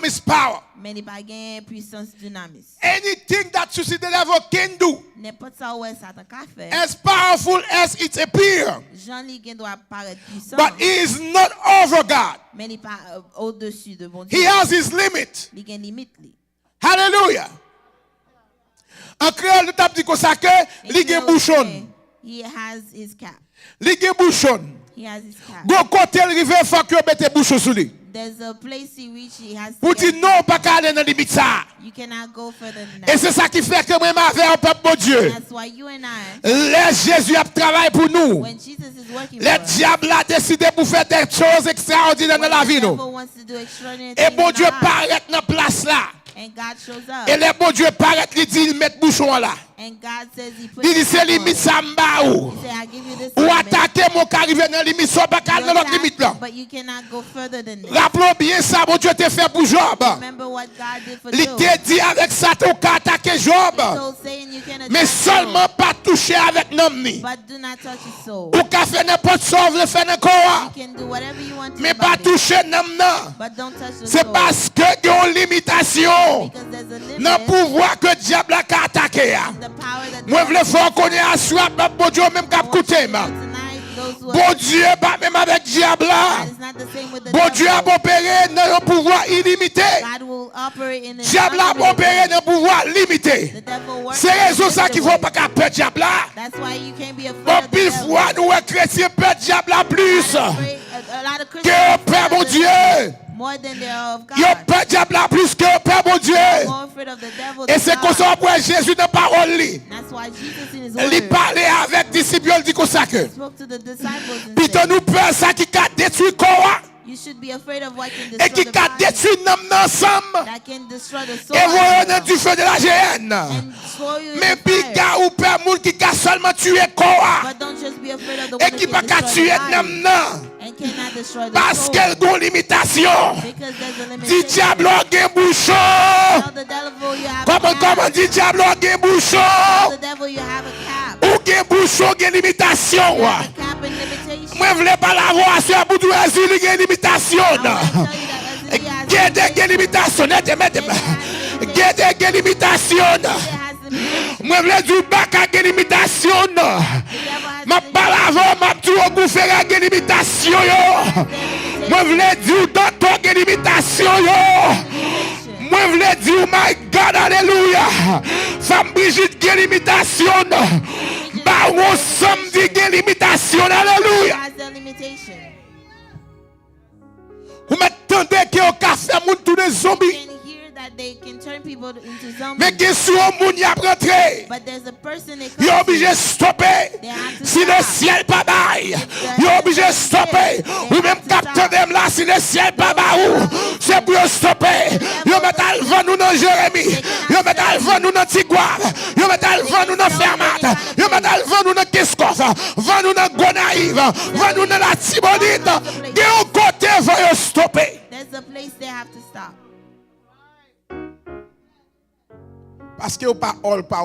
dunamis power. Mais il pas gain puissance dynamis. Anything that you see the devil can do, N'importe ça où Satan ka fait. as powerful as it appears, Jean-Li gen doit paraître puissant. but he is not over God. Mais il pas au-dessus de bon Dieu. He has his limit. Il gen limite li. Hallelujah. En créole, nous t'avons dit comme ça que il y a un bouchon. He has his cap. Il y a un bouchon. He has his cap. Go côté le river, faut que mette bouchon sur lui. There's a place he reach. He has. Pour dire non, pas qu'à aller dans limite ça. You cannot go further than Et that. c'est ça qui fait que moi m'avais un peuple bon Dieu. That's why you and I, Laisse Jésus a travaillé pour nous. when Jesus is working Le for us, diable a décidé pour faire des choses extraordinaires dans la vie. the nous. devil wants to do extraordinary Et things bon in Dieu our lives. paraît dans la place là. And God shows up. Et le bon Dieu paraît, il dit, il met bouchon là. And God says he put Il dit, his c'est hand on limite it. ça m'ba ou. He said, I give you this Ou limit. attaquer mon carrière dans la limite, soit pas qu'à You dans l'autre attack, limite là. but you cannot go further than this. Rappelons bien ça, bon Dieu te fait pour Job. Remember what God did for Il Job. te dit avec ça, tu as attaqué Job. He told Satan you can Mais attack seulement Job, pas toucher avec l'homme ni. but do not touch his soul. Ou qu'à faire n'importe sauve, le faire n'importe You can do whatever you want to mais the pas body, toucher l'homme non. but don't touch the C'est soul. parce que il y a une limitation. Because there's a limit Dans le pouvoir que le diable a attaqué. in the power that Moi, the je veux faire qu'on est à soi, bon Dieu, même qu'à côté. tonight, those who Bon Dieu, pas même avec le diable là. God is not the same with the Bon Dieu a devil. opéré dans un pouvoir illimité. God will operate in Le an diable a unlimited opéré way. dans un pouvoir limité. The devil works C'est in a raison ça qu'il limited faut way. pas qu'à peur diable là. That's why you can't be afraid Bon, of the pile devil. fois, nous, chrétiens, peur diable là plus. A lot of Christians Que are peur, afraid mon of the Dieu. devil more than they are of God. Yo peur diable là plus que peur, mon Dieu. More afraid of the devil Et than c'est comme God. ça pour Jésus dans la parole. That's why Jesus in his Il word parlait avec les disciples, il dit comme ça que. spoke to the disciples and Puis said, nous peur ça qui a détruit quoi. you should be afraid of what can Et destroy qui the a body, détruit l'homme ensemble. that can destroy the soul, Et voyons du feu de la géhenne. and throw you in Mais the puis fire. gars ou père moun qui a seulement tué quoi. But don't just be afraid of the Et one qui that pas can qu'à destroy tuer the l'homme body non. and cannot destroy the Parce soul. qu'elle a une limitation. Because there's a Dit limitation. diable a un bouchon. Tell the devil you have a Comment cap. dit diable a un bouchon. Tell the devil you have a cap. Ou un bouchon a une limitation. You have a cap and limitation. Moi je voulais pas la voir sur bout de Jésus il y a une limitation. I want to tell you that Leslie has Il y a des limitations. Il y a des limitations. Moi je voulais du bac à des limitations. Ma parole m'a tout bouffé à des limitations. Moi je voulais dire docteur des limitations. Moi je voulais dire my God alléluia. Femme Brigitte des limitations. Bah on samedi des limitations alléluia. has a limitation. Vous m'attendez que au café moun tous des zombies. You can hear that they can turn people into zombies. Mais qui sont moun y a rentré. But there's a person that Ils sont comes obligés de stopper. They have to Si le stop. ciel pas bail, ils sont obligés de stopper. Ou même capteur dem là, si le ciel pas bail, c'est pour stopper. Ils mettent à vent nous dans Jérémie. Ils mettent à vent nous dans Tigouave. Ils mettent à vent nous dans Fermat. Ils mettent à vent nous dans Kiskoff. Vent nous dans Gonaïve. Vent nous dans la Tibonite. De un côté, vont stopper. there's a place they have to stop. Parce que vous pas all power.